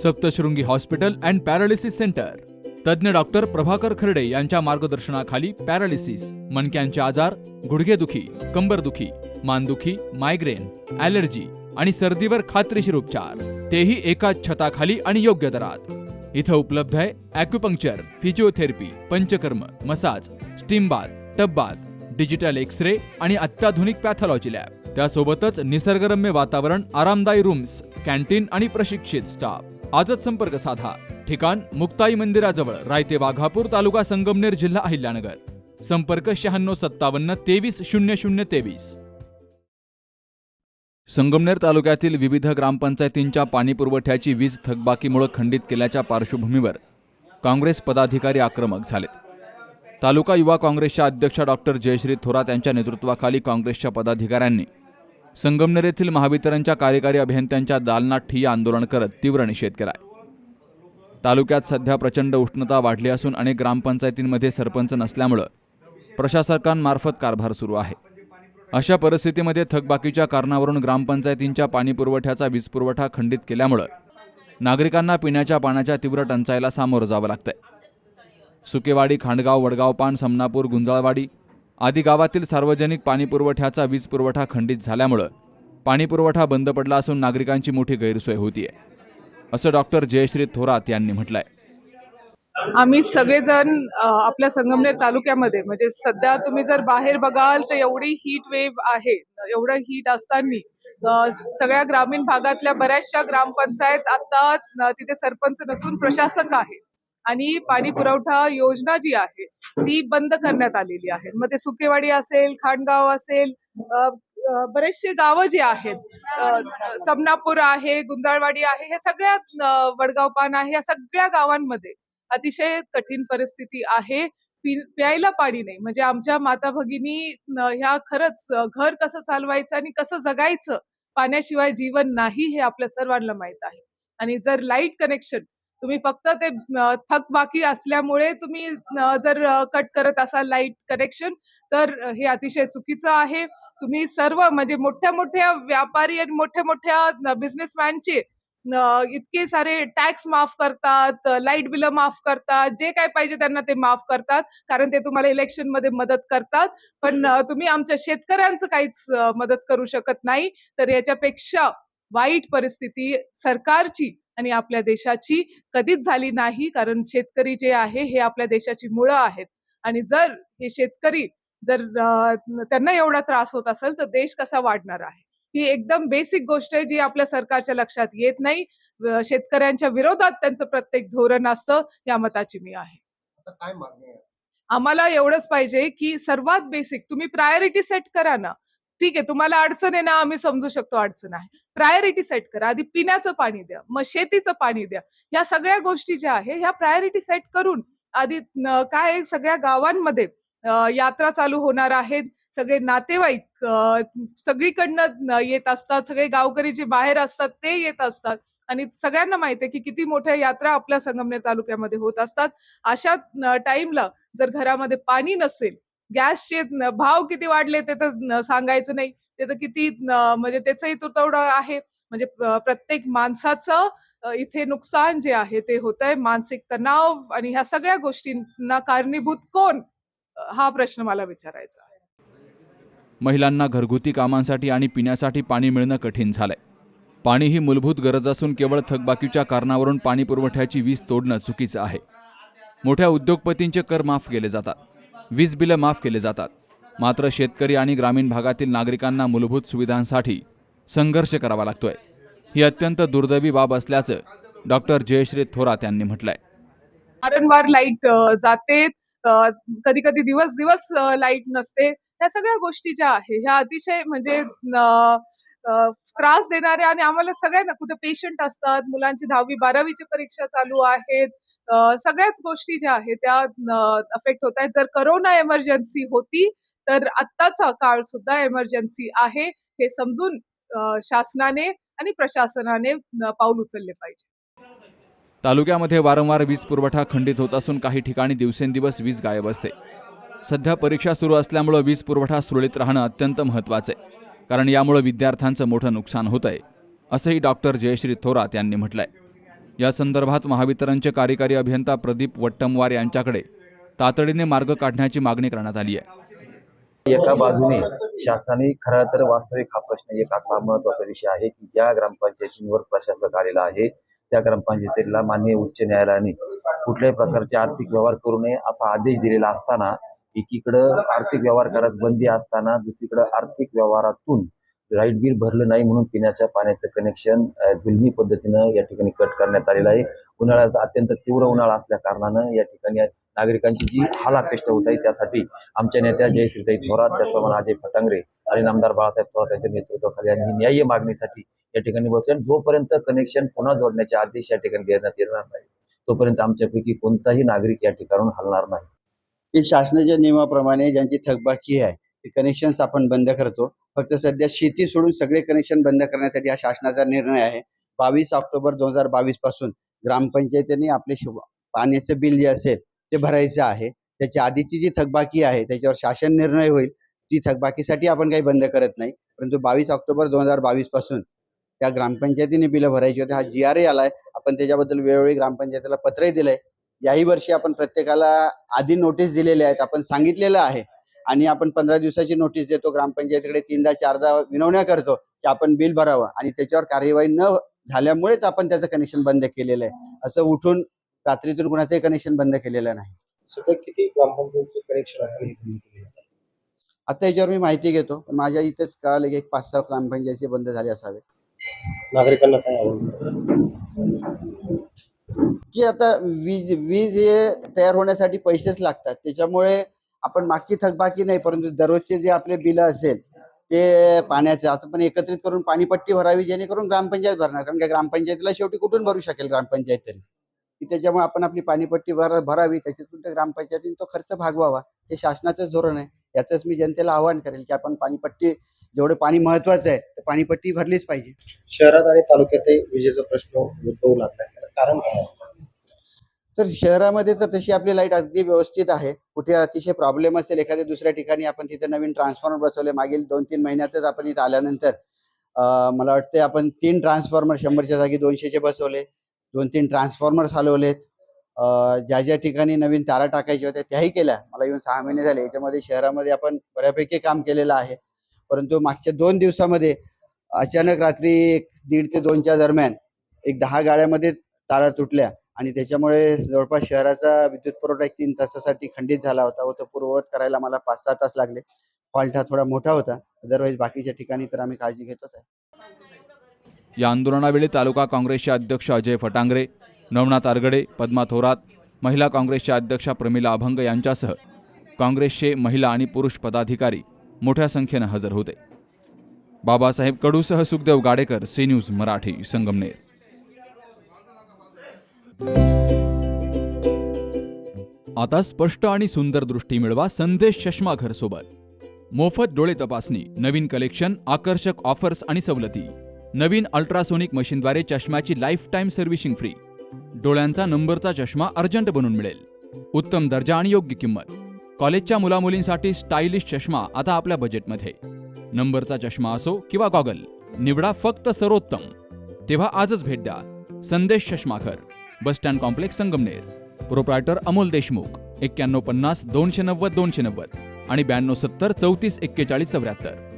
Saptashrungi hospital and paralysis centre. तज्ज्ञ doctor Prabhakar खर्डे यांच्या मार्गदर्शनाखाली पॅरालिसिस, मणक्यांचे आजार, गुडघेदुखी, कंबरदुखी, मानदुखी, मायग्रेन, ॲलर्जी आणि सर्दीवर खात्रीशीर उपचार, तेही एकाच छताखाली आणि योग्य दरात. इथं उपलब्ध आहे acupuncture, physiotherapy, panchakarma, massage, steam bath, tub bath, digital X-ray आणि अत्याधुनिक पॅथॉलॉजी लॅब. त्यासोबतच निसर्गरम्य वातावरण, आरामदायी रूम्स, कॅन्टीन आणि प्रशिक्षित स्टाफ. आजच संपर्क साधा. ठिकाण मुक्ताई मंदिराजवळ, रायते वाघापूर, तालुका संगमनेर, जिल्हा अहिल्यानगर. संपर्क 9657 230023. संगमनेर तालुक्यातील विविध ग्रामपंचायतींच्या पाणीपुरवठ्याची वीज थकबाकीमुळे खंडित केल्याच्या पार्श्वभूमीवर काँग्रेस पदाधिकारी आक्रमक झालेत. तालुका युवा काँग्रेसच्या अध्यक्षा डॉक्टर जयश्री थोरात यांच्या नेतृत्वाखाली काँग्रेसच्या पदाधिकाऱ्यांनी संगमनेर येथील महावितरणच्या कार्यकारी अभियंत्यांच्या दालनात ठिय्या आंदोलन करत तीव्र निषेध केलाय. तालुक्यात सध्या प्रचंड उष्णता वाढली असून अनेक ग्रामपंचायतींमध्ये सरपंच नसल्यामुळे प्रशासकांमार्फत कारभार सुरू आहे. अशा परिस्थितीमध्ये थकबाकीच्या कारणावरून ग्रामपंचायतींच्या पाणीपुरवठ्याचा वीजपुरवठा खंडित केल्यामुळे नागरिकांना पिण्याच्या पाण्याच्या तीव्र टंचाईला सामोरं जावं लागतंय. सुकेवाडी, खांडगाव, वडगावपान, समनापूर, गुंजाळवाडी आदी गावातील सार्वजनिक पाणीपुरवठ्याचा वीज पुरवठा खंडित झाल्यामुळे पाणीपुरवठा बंद पडला असून नागरिकांची मोठी गैरसोय होतीये, असं डॉक्टर जयश्री थोरात यांनी म्हटलंय. आम्ही सगळेजण आपल्या संगमनेर तालुक्यामध्ये, म्हणजे सध्या तुम्ही जर बाहेर बघाल तर एवढी हीट वेव्ह आहे, एवढं हीट असताना सगळ्या ग्रामीण भागातल्या बऱ्याचशा ग्रामपंचायत आता तिथे सरपंच नसून प्रशासक आहे आणि पाणी पुरवठा योजना जी आहे ती बंद करण्यात आलेली आहे. मग ते सुकेवाडी असेल, खांडगाव असेल, बरेचसे गावं जे आहेत, समनापूर आहे, गुंजाळवाडी आहे, हे सगळ्या, वडगावपान आहे, या सगळ्या गावांमध्ये अतिशय कठीण परिस्थिती आहे. प्यायला पाणी नाही. म्हणजे आमच्या माता भगिनी ह्या खरंच घर कसं चालवायचं आणि कसं जगायचं, पाण्याशिवाय जीवन नाही हे आपल्या सर्वांना माहित आहे. आणि जर लाईट कनेक्शन तुम्ही फक्त ते थकबाकी असल्यामुळे तुम्ही जर कट करत असाल लाईट कनेक्शन, तर हे अतिशय चुकीचं आहे. तुम्ही सर्व, म्हणजे मोठ्या मोठ्या व्यापारी आणि मोठ्या मोठ्या बिझनेसमॅनचे इतके सारे टॅक्स माफ करतात, लाईट बिल माफ करतात, जे काय पाहिजे त्यांना ते माफ करतात, कारण ते तुम्हाला इलेक्शन मध्ये मदत करतात. पण तुम्ही आमच्या शेतकऱ्यांचं काहीच मदत करू शकत नाही. तर याच्यापेक्षा वाईट परिस्थिती सरकारची आणि आपल्या देशाची कधीच झाली नाही, कारण शेतकरी जे आहे हे आपल्या देशाची मुळं आहेत. आणि जर हे शेतकरी जर त्यांना एवढा त्रास होत असेल तर देश कसा वाढणार आहे? ही एकदम बेसिक गोष्ट आहे जी आपल्या सरकारच्या लक्षात येत नाही. शेतकऱ्यांच्या विरोधात त्यांचं प्रत्येक धोरण असतं, या मताची मी आहे. आता काय मागणी आहे? आम्हाला एवढंच पाहिजे की सर्वात बेसिक तुम्ही प्रायोरिटी सेट करा ना. ठीक आहे, तुम्हाला अडचण आहे ना, आम्ही समजू शकतो अडचण आहे. प्रायोरिटी सेट करा. आधी पिण्याचं पाणी द्या, मग शेतीचं पाणी द्या. या सगळ्या गोष्टी ज्या आहे ह्या प्रायोरिटी सेट करून आधी काय सगळ्या गावांमध्ये यात्रा चालू होणार आहेत. सगळे नातेवाईक सगळीकडनं येत असतात, सगळे गावकरी जे बाहेर असतात ते येत असतात आणि सगळ्यांना माहिती आहे की किती मोठ्या यात्रा आपल्या संगमनेर तालुक्यामध्ये होत असतात. अशा टाइमला जर घरामध्ये पाणी नसेल, गॅसचे भाव किती वाढले ते तर सांगायचं नाही, ते तर किती, म्हणजे त्याचंही तुटवडा आहे. म्हणजे प्रत्येक माणसाचं इथे नुकसान जे आहे ते होतंय. मानसिक तणाव आणि ह्या सगळ्या गोष्टींना कारणीभूत कोण, हा प्रश्न मला विचारायचा आहे. महिलांना घरगुती कामांसाठी आणि पिण्यासाठी पाणी मिळणं कठीण झालंय. पाणी ही मूलभूत गरज असून केवळ थकबाकीच्या कारणावरून पाणी पुरवठ्याची वीज तोडणं चुकीचं आहे. मोठ्या उद्योगपतींचे कर माफ केले जातात, वीज बिलं माफ केले जातात, मात्र शेतकरी आणि ग्रामीण भागातील नागरिकांना मूलभूत सुविधांसाठी संघर्ष करावा लागतोय. ही अत्यंत दुर्दैवी बाब असल्याचं डॉक्टर जयश्री थोरात यांनी म्हटलंय. वारंवार लाईट जाते, कधी कधी दिवस दिवस लाईट नसते. ह्या सगळ्या गोष्टी ज्या आहे ह्या अतिशय म्हणजे त्रास देणाऱ्या, आणि आम्हाला सगळ्यांना, कुठे पेशंट असतात, मुलांची 10वी 12वीची परीक्षा चालू आहेत, सगळ्याच गोष्टी ज्या आहेत त्या अफेक्ट होत आहेत. जर करोना एमर्जन्सी होती तर आत्ताचा काळ सुद्धा एमर्जन्सी आहे, हे समजून शासनाने आणि प्रशासनाने पाऊल उचलले पाहिजे. तालुक्यामध्ये वारंवार वीज पुरवठा खंडित होत असून काही ठिकाणी दिवसेंदिवस वीज गायब असते. सध्या परीक्षा सुरू असल्यामुळे वीज पुरवठा सुरळीत राहणं अत्यंत महत्त्वाचं आहे, कारण यामुळे विद्यार्थ्यांचं मोठं नुकसान होतंय, असंही डॉक्टर जयश्री थोरात यांनी म्हटलंय. या संदर्भात महावितरणचे कार्यकारी अभियंता प्रदीप वट्टमवार यांच्याकडे तातडीने मार्ग काढण्याची मागणी करण्यात आली आहे. एका बाजूने शासनाने खरं तर वास्तविक हा प्रश्न एक असा महत्वाचा विषय आहे की ज्या ग्रामपंचायतींवर प्रशासक आलेला आहे त्या ग्रामपंचायतीला माननीय उच्च न्यायालयाने कुठल्याही प्रकारचे आर्थिक व्यवहार करू नये असा आदेश दिलेला असताना एकीकडं आर्थिक व्यवहार करायची बंदी असताना दुसरीकडे आर्थिक व्यवहारातून लाईट बिल भरलं नाही म्हणून पिण्याच्या पाण्याचं कनेक्शन जुलमी पद्धतीनं या ठिकाणी कट करण्यात आलेलं आहे. उन्हाळ्याचा अत्यंत तीव्र उन्हाळा असल्या कारणानं या ठिकाणी नागरिकांची जी हालापेष्ट होत आहे त्यासाठी आमच्या नेत्या जयश्रीताई थोरात, त्याचप्रमाणे अजय फटांगरे आणि नामदार बाळासाहेब थोरात यांच्या नेतृत्वाखाली आम्ही न्याय्य मागणीसाठी या ठिकाणी बसले. जोपर्यंत कनेक्शन पुन्हा जोडण्याचे आदेश या ठिकाणी देण्यात येणार नाही तोपर्यंत आमच्यापैकी कोणताही नागरिक या ठिकाणाहून हलणार नाही. की शासनाच्या नियमाप्रमाणे ज्यांची थकबाकी आहे ते कनेक्शन्स आपण बंद करतो. फक्त सध्या शेती सोडून सगळे कनेक्शन बंद करण्यासाठी हा शासनाचा निर्णय आहे. 22 ऑक्टोबर 2022 पासून ग्रामपंचायतीने आपले पाण्याचं बिल जे असेल ते भरायचं आहे. त्याच्या आधीची जी थकबाकी आहे त्याच्यावर शासन निर्णय होईल. ती थकबाकीसाठी आपण काही बंद करत नाही, परंतु 22 ऑक्टोबर 2022 पासून त्या ग्रामपंचायतीने बिलं भरायची होती. हा GRA आलाय. आपण त्याच्याबद्दल वेळोवेळी ग्रामपंचायतीला पत्रही दिलंय. याही वर्षी आपण प्रत्येकाला आधी नोटीस दिलेल्या आहेत. आपण सांगितलेलं आहे आणि आपण 15 दिवसाची नोटीस देतो. ग्रामपंचायतीकडे 3दा 4दा विनवण्या करतो की आपण बिल भरावं आणि त्याच्यावर कार्यवाही न झाल्यामुळेच आपण त्याचं कनेक्शन बंद केलेलं आहे. असं उठून रात्रीतून कुणाचंही कनेक्शन बंद केलेलं नाही. सध्या किती ग्रामपंचायतचे कनेक्शन आपण बंद केले? आता याच्यावर मी माहिती घेतो. पण माझ्या इथेच कळालं की 5-6 ग्रामपंचायती बंद झाले असावे. नागरिकांना काय आवडतं की आता वीज हे तयार होण्यासाठी पैसेच लागतात. त्याच्यामुळे आपण मागची थकबाकी नाही, परंतु दररोजचे जे आपले बिलं असेल ते पाण्याचे असं पण एकत्रित करून पाणीपट्टी भरावी, जेणेकरून ग्रामपंचायत भरणार. कारण की ग्रामपंचायतीला शेवटी कुठून भरू शकेल ग्रामपंचायत तरी, की त्याच्यामुळे आपण आपली पाणीपट्टी भरावी, त्याच्यातून त्या ग्रामपंचायतीने तो खर्च भागवावा. हे शासनाचंच धोरण आहे. याचंच मी जनतेला आवाहन करेल की आपण पाणीपट्टी, जेवढं पाणी महत्वाचं आहे तर पाणीपट्टी भरलीच पाहिजे. शहरात आणि तालुक्यातही विजेचा प्रश्न उद्भवू लागला, कारण काय? तर शहरामध्ये तर तशी आपली लाईट अगदी व्यवस्थित आहे. कुठे अतिशय प्रॉब्लेम असेल एखाद्या दुसऱ्या ठिकाणी आपण तिथे नवीन ट्रान्सफॉर्मर बसवले. मागील 2-3 महिन्यातच आपण इथं आल्यानंतर मला वाटते आपण 3 ट्रान्सफॉर्मर 100च्या जागी 200चे बसवले. 2-3 ट्रान्सफॉर्मर चालवलेत. ज्या ज्या ठिकाणी नवीन तारा टाकायच्या होत्या त्याही केल्या. मला येऊन 6 महिने झाले. याच्यामध्ये शहरामध्ये आपण बऱ्यापैकी काम केलेलं आहे. परंतु मागच्या 2 दिवसामध्ये अचानक रात्री 1:30 ते 2च्या दरम्यान 10 गाड्यामध्ये तारा तुटल्या आणि त्याच्यामुळे जवळपास शहराचा विद्युत पुरवठा 3 तासासाठी खंडित झाला होता व तो पूर्ववत करायला मला 5-6 तास लागले. फॉल्ट हा थोडा मोठा होता. अदरवाईज बाकीच्या ठिकाणी तर आम्ही काळजी घेतोच आहे. या आंदोलनावेळी तालुका काँग्रेसचे अध्यक्ष अजय फटांगरे, नवनाथ आरगडे, पद्मा थोरात, महिला काँग्रेसच्या अध्यक्षा प्रमिला अभंग यांच्यासह काँग्रेसचे महिला आणि पुरुष पदाधिकारी मोठ्या संख्येनं हजर होते. बाबासाहेब कडूसह सुखदेव गाडेकर, सी न्यूज मराठी, संगमनेर. आता स्पष्ट आणि सुंदर दृष्टी मिळवा संदेश चष्मा घर सोबत. मोफत डोळे तपासणी, नवीन कलेक्शन, आकर्षक ऑफर्स आणि सवलती. नवीन अल्ट्रासोनिक मशीनद्वारे चष्म्याची लाईफ टाईम सर्व्हिसिंग फ्री. डोळ्यांचा नंबरचा चष्मा अर्जंट बनून मिळेल. उत्तम दर्जा आणि योग्य किंमत. कॉलेजच्या मुलामुलींसाठी स्टायलिश चष्मा आता आपल्या बजेटमध्ये. नंबरचा चष्मा असो किंवा गॉगल, निवडा फक्त सर्वोत्तम. तेव्हा आजच भेट द्या Sandesh Chashmaghar, bus stand complex, Sangamner. Proprietor Amol Deshmukh. 9150 290 290 आणि 9270 34 41 74.